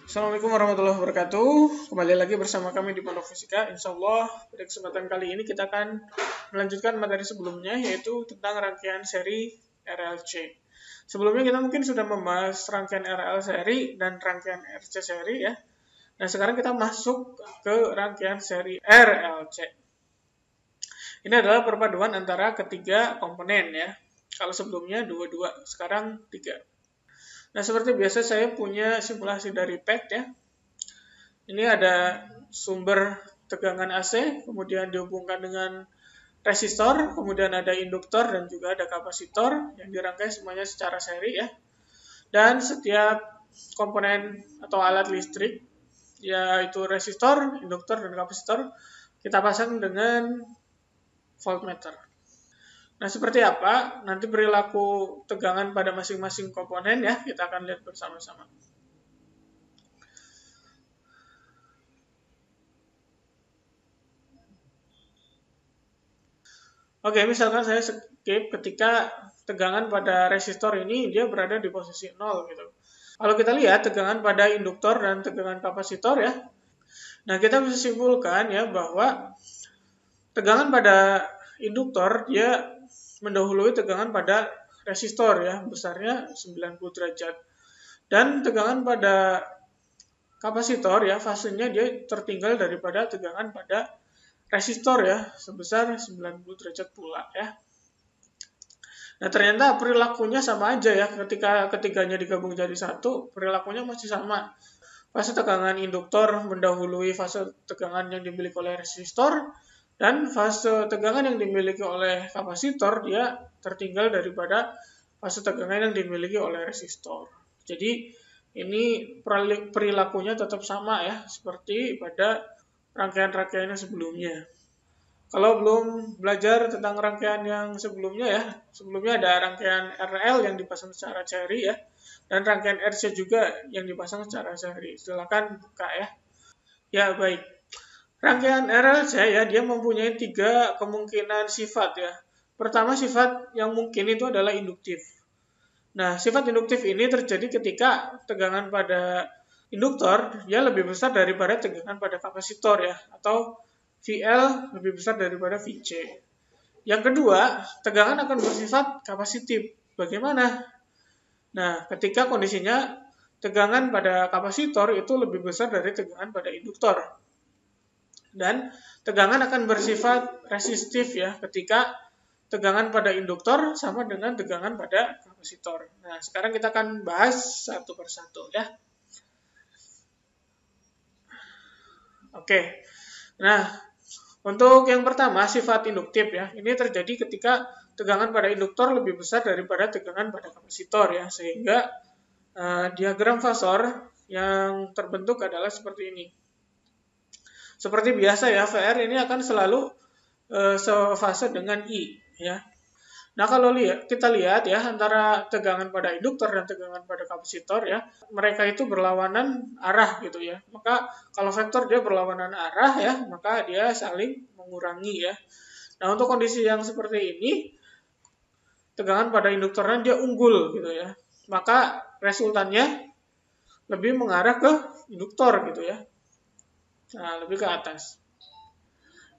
Assalamualaikum warahmatullahi wabarakatuh. Kembali lagi bersama kami di Pondok Fisika. Insya Allah pada kesempatan kali ini kita akan melanjutkan materi sebelumnya, yaitu tentang rangkaian seri RLC. Sebelumnya kita mungkin sudah membahas rangkaian RL seri dan rangkaian RC seri ya. Nah sekarang kita masuk ke rangkaian seri RLC. Ini adalah perpaduan antara ketiga komponen ya. Kalau sebelumnya dua, sekarang 3. Nah, seperti biasa saya punya simulasi dari PEC ya. Ini ada sumber tegangan AC, kemudian dihubungkan dengan resistor, kemudian ada induktor dan juga ada kapasitor yang dirangkai semuanya secara seri ya. Dan setiap komponen atau alat listrik, yaitu resistor, induktor, dan kapasitor, kita pasang dengan voltmeter. Nah, seperti apa nanti perilaku tegangan pada masing-masing komponen ya, kita akan lihat bersama-sama. Oke, misalkan saya skip ketika tegangan pada resistor ini dia berada di posisi 0 gitu. Kalau kita lihat tegangan pada induktor dan tegangan kapasitor ya. Nah, kita bisa simpulkan ya bahwa tegangan pada induktor dia mendahului tegangan pada resistor ya, besarnya 90 derajat. Dan tegangan pada kapasitor ya, fasenya dia tertinggal daripada tegangan pada resistor ya, sebesar 90 derajat pula ya. Nah, ternyata perilakunya sama aja ya, ketika ketiganya digabung jadi satu, perilakunya masih sama. Fase tegangan induktor mendahului fase tegangan yang dimiliki oleh resistor, dan fase tegangan yang dimiliki oleh kapasitor dia tertinggal daripada fase tegangan yang dimiliki oleh resistor. Jadi ini perilakunya tetap sama ya, seperti pada rangkaian-rangkaian sebelumnya. Kalau belum belajar tentang rangkaian yang sebelumnya ya, sebelumnya ada rangkaian RL yang dipasang secara seri ya, dan rangkaian RC juga yang dipasang secara seri. Silakan buka ya. Ya baik. Rangkaian RLC ya, dia mempunyai 3 kemungkinan sifat ya. Pertama, sifat yang mungkin itu adalah induktif. Nah, sifat induktif ini terjadi ketika tegangan pada induktor dia lebih besar daripada tegangan pada kapasitor ya, atau VL lebih besar daripada VC. Yang kedua, tegangan akan bersifat kapasitif. Bagaimana? Nah, ketika kondisinya tegangan pada kapasitor itu lebih besar dari tegangan pada induktor. Dan tegangan akan bersifat resistif ya, ketika tegangan pada induktor sama dengan tegangan pada kapasitor. Nah, sekarang kita akan bahas satu persatu ya. Oke. Nah, untuk yang pertama, sifat induktif ya. Ini terjadi ketika tegangan pada induktor lebih besar daripada tegangan pada kapasitor ya, sehingga diagram fasor yang terbentuk adalah seperti ini. Seperti biasa ya, VR ini akan selalu sefase dengan I ya. Nah, kalau kita lihat ya antara tegangan pada induktor dan tegangan pada kapasitor ya, mereka itu berlawanan arah gitu ya. Maka kalau vektor dia berlawanan arah ya, maka dia saling mengurangi ya. Nah, untuk kondisi yang seperti ini, tegangan pada induktornya dia unggul gitu ya. Maka resultannya lebih mengarah ke induktor gitu ya. Nah, lebih ke atas.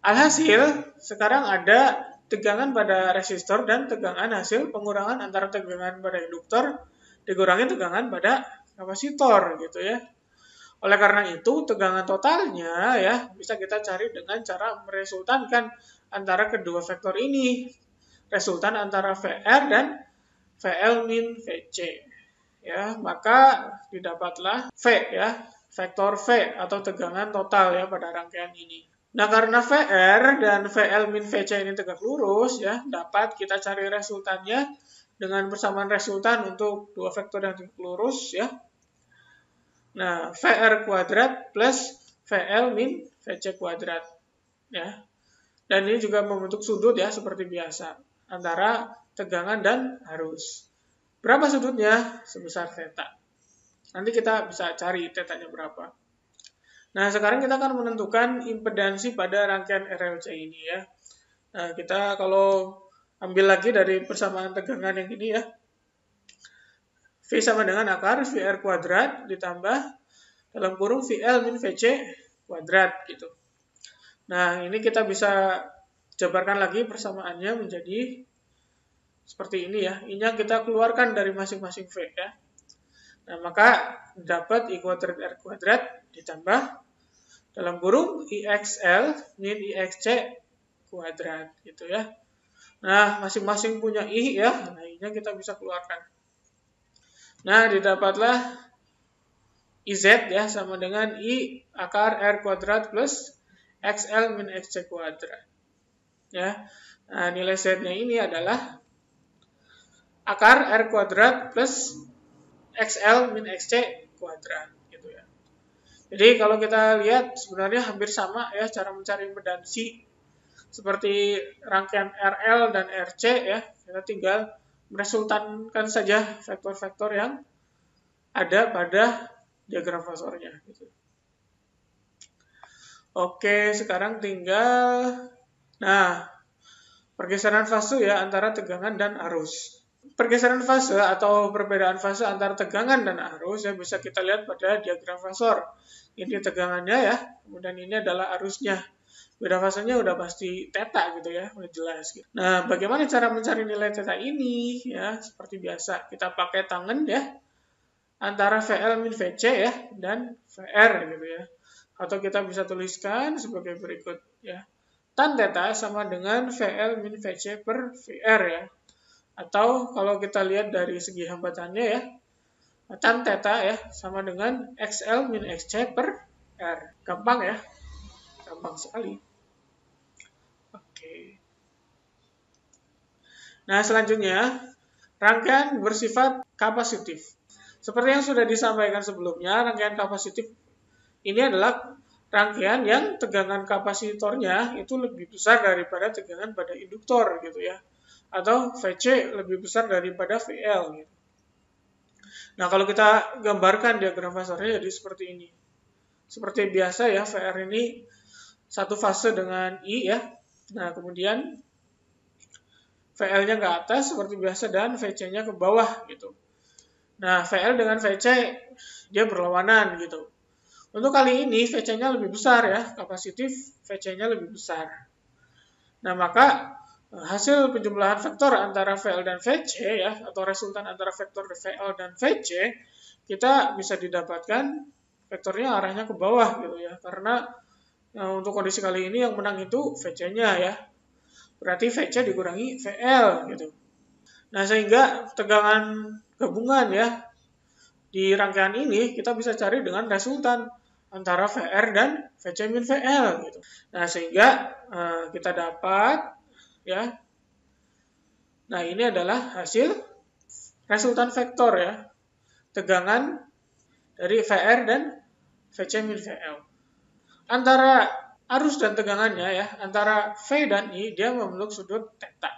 Alhasil, sekarang ada tegangan pada resistor dan tegangan hasil pengurangan antara tegangan pada induktor dikurangi tegangan pada kapasitor gitu ya. Oleh karena itu, tegangan totalnya ya bisa kita cari dengan cara meresultankan antara kedua vektor ini. Resultan antara VR dan VL min VC. Ya, maka didapatlah V ya, vektor V atau tegangan total ya pada rangkaian ini. Nah, karena VR dan VL min VC ini tegak lurus ya, dapat kita cari resultannya dengan persamaan resultan untuk dua vektor yang tegak lurus ya. Nah, VR kuadrat plus VL min VC kuadrat ya. Dan ini juga membentuk sudut ya seperti biasa antara tegangan dan arus. Berapa sudutnya? Sebesar theta. Nanti kita bisa cari tetanya berapa. Nah, sekarang kita akan menentukan impedansi pada rangkaian RLC ini ya. Nah, kita kalau ambil lagi dari persamaan tegangan yang ini ya. V sama dengan akar VR kuadrat ditambah dalam kurung VL min VC kuadrat gitu. Nah, ini kita bisa jabarkan lagi persamaannya menjadi seperti ini ya. Ini yang kita keluarkan dari masing-masing V ya. Nah, maka dapat I kuadrat R kuadrat ditambah dalam kurung IXL min IXC kuadrat gitu ya. Nah, masing-masing punya I ya. Nah, I-nya kita bisa keluarkan. Nah, didapatlah IZ ya sama dengan I akar R kuadrat plus XL min XC kuadrat. Ya. Nah, nilai Z-nya ini adalah akar R kuadrat plus XL min XC kuadrat gitu ya. Jadi kalau kita lihat sebenarnya hampir sama ya cara mencari impedansi seperti rangkaian RL dan RC ya. Kita tinggal meresultankan saja vektor-vektor yang ada pada diagram fasornya gitu. Oke, sekarang tinggal pergeseran fase ya antara tegangan dan arus. Pergeseran fase atau perbedaan fase antara tegangan dan arus ya bisa kita lihat pada diagram fasor. Ini tegangannya ya, kemudian ini adalah arusnya. Beda fasenya udah pasti theta gitu ya, udah jelas gitu. Nah, bagaimana cara mencari nilai theta ini ya? Seperti biasa, kita pakai tangan ya antara VL min VC ya dan VR gitu ya. Atau kita bisa tuliskan sebagai berikut ya. Tan theta sama dengan VL min VC per VR ya. Atau kalau kita lihat dari segi hambatannya ya, tan theta ya sama dengan XL min XC per R. Gampang ya? Gampang sekali. Oke. Nah, selanjutnya rangkaian bersifat kapasitif. Seperti yang sudah disampaikan sebelumnya, rangkaian kapasitif ini adalah rangkaian yang tegangan kapasitornya itu lebih besar daripada tegangan pada induktor gitu ya. Atau VC lebih besar daripada VL gitu. Nah, kalau kita gambarkan diagram fasornya jadi seperti ini. Seperti biasa ya, VR ini satu fase dengan I ya. Nah, kemudian VL-nya ke atas seperti biasa dan VC-nya ke bawah gitu. Nah, VL dengan VC dia berlawanan gitu. Untuk kali ini VC-nya lebih besar ya, kapasitif VC-nya lebih besar. Nah, maka hasil penjumlahan vektor antara VL dan VC ya, atau resultan antara vektor VL dan VC, kita bisa didapatkan vektornya arahnya ke bawah gitu ya. Karena untuk kondisi kali ini yang menang itu VC-nya ya. Berarti VC dikurangi VL gitu. Nah, sehingga tegangan gabungan ya di rangkaian ini kita bisa cari dengan resultan antara VR dan VC min VL gitu. Nah, sehingga kita dapat ya. Nah, ini adalah hasil resultan vektor ya. Tegangan dari VR dan VC min VL. Antara arus dan tegangannya ya, antara V dan I dia membentuk sudut theta.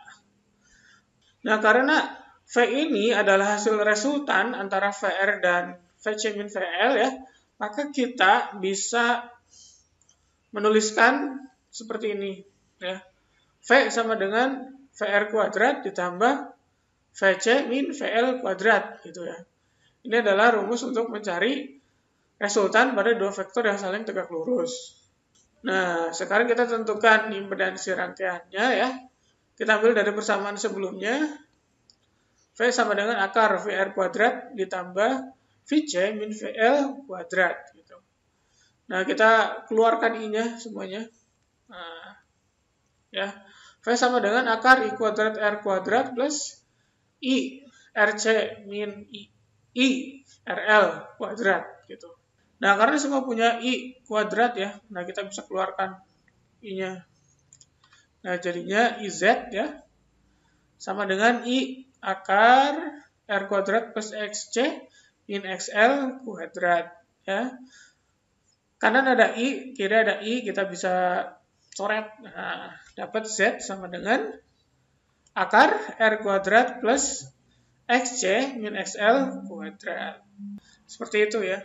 Nah, karena V ini adalah hasil resultan antara VR dan VC min VL ya, maka kita bisa menuliskan seperti ini ya. V sama dengan VR kuadrat ditambah VC min VL kuadrat gitu ya. Ini adalah rumus untuk mencari resultan pada dua vektor yang saling tegak lurus. Nah, sekarang kita tentukan impedansi rangkaiannya ya. Kita ambil dari persamaan sebelumnya. V sama dengan akar VR kuadrat ditambah VC min VL kuadrat gitu. Nah, kita keluarkan I-nya semuanya. Nah, ya. V sama dengan akar I kuadrat R kuadrat plus I RC min I RL kuadrat gitu. Nah, karena semua punya I kuadrat ya, nah kita bisa keluarkan I-nya. Nah, jadinya IZ ya, sama dengan I akar R kuadrat plus XC min XL kuadrat ya. Kanan ada I, kiri ada I, kita bisa coret. Nah, dapat Z sama dengan akar R kuadrat plus XC min XL kuadrat. Seperti itu ya.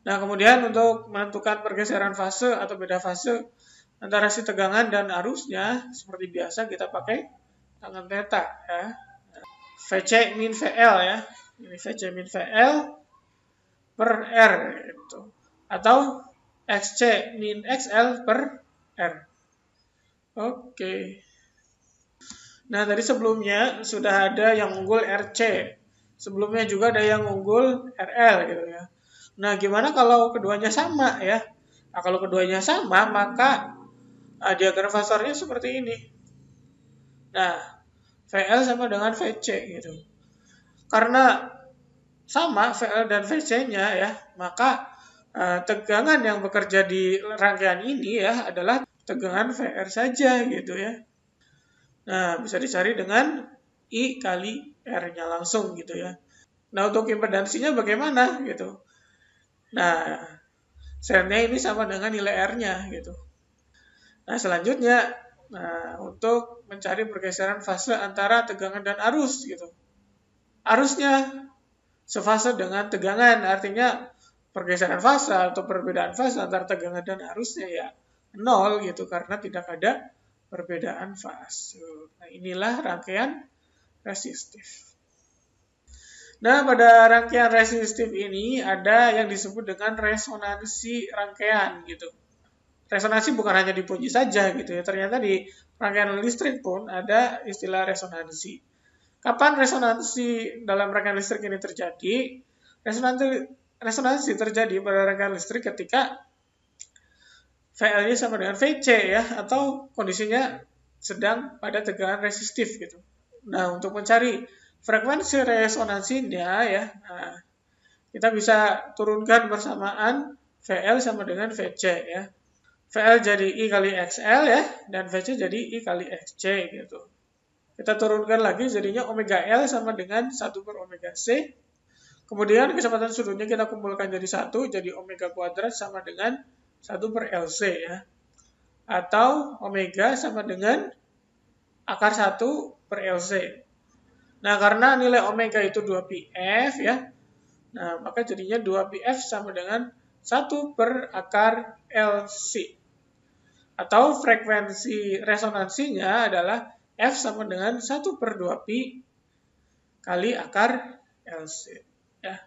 Nah, kemudian untuk menentukan pergeseran fase atau beda fase antara si tegangan dan arusnya, seperti biasa kita pakai tangan theta ya. VC min VL ya. Ini VC min VL per R itu. Atau XC min XL per R. Oke. Nah, tadi sebelumnya sudah ada yang unggul RC. Sebelumnya juga ada yang unggul RL gitu ya. Nah, gimana kalau keduanya sama ya? Nah, kalau keduanya sama, maka diagram fasornya seperti ini. Nah, VL sama dengan VC gitu. Karena sama VL dan VC-nya ya, maka tegangan yang bekerja di rangkaian ini ya adalah tegangan VR saja gitu ya. Nah, bisa dicari dengan I kali R-nya langsung gitu ya. Nah, untuk impedansinya bagaimana gitu. Nah, Z-nya ini sama dengan nilai R-nya gitu. Nah, selanjutnya untuk mencari pergeseran fase antara tegangan dan arus gitu. Arusnya sefase dengan tegangan, artinya pergeseran fase atau perbedaan fase antara tegangan dan arusnya ya 0 gitu karena tidak ada perbedaan fase. Nah, inilah rangkaian resistif. Nah, pada rangkaian resistif ini ada yang disebut dengan resonansi rangkaian gitu. Resonansi bukan hanya dipuji saja gitu ya. Ternyata di rangkaian listrik pun ada istilah resonansi. Kapan resonansi dalam rangkaian listrik ini terjadi? Resonansi terjadi pada rangkaian listrik ketika VL-nya sama dengan VC ya, atau kondisinya sedang pada tegangan resistif gitu. Nah, untuk mencari frekuensi resonansinya ya, kita bisa turunkan bersamaan VL sama dengan VC ya. VL jadi I kali XL ya, dan VC jadi I kali XC gitu. Kita turunkan lagi jadinya omega L sama dengan 1 per omega C. Kemudian kecepatan sudutnya kita kumpulkan jadi 1, jadi omega kuadrat sama dengan 1 per LC ya. Atau omega sama dengan akar 1 per LC. Nah, karena nilai omega itu 2πf ya, nah maka jadinya 2πf sama dengan 1 per akar LC. Atau frekuensi resonansinya adalah F sama dengan 1 per 2π kali akar LC. Ya.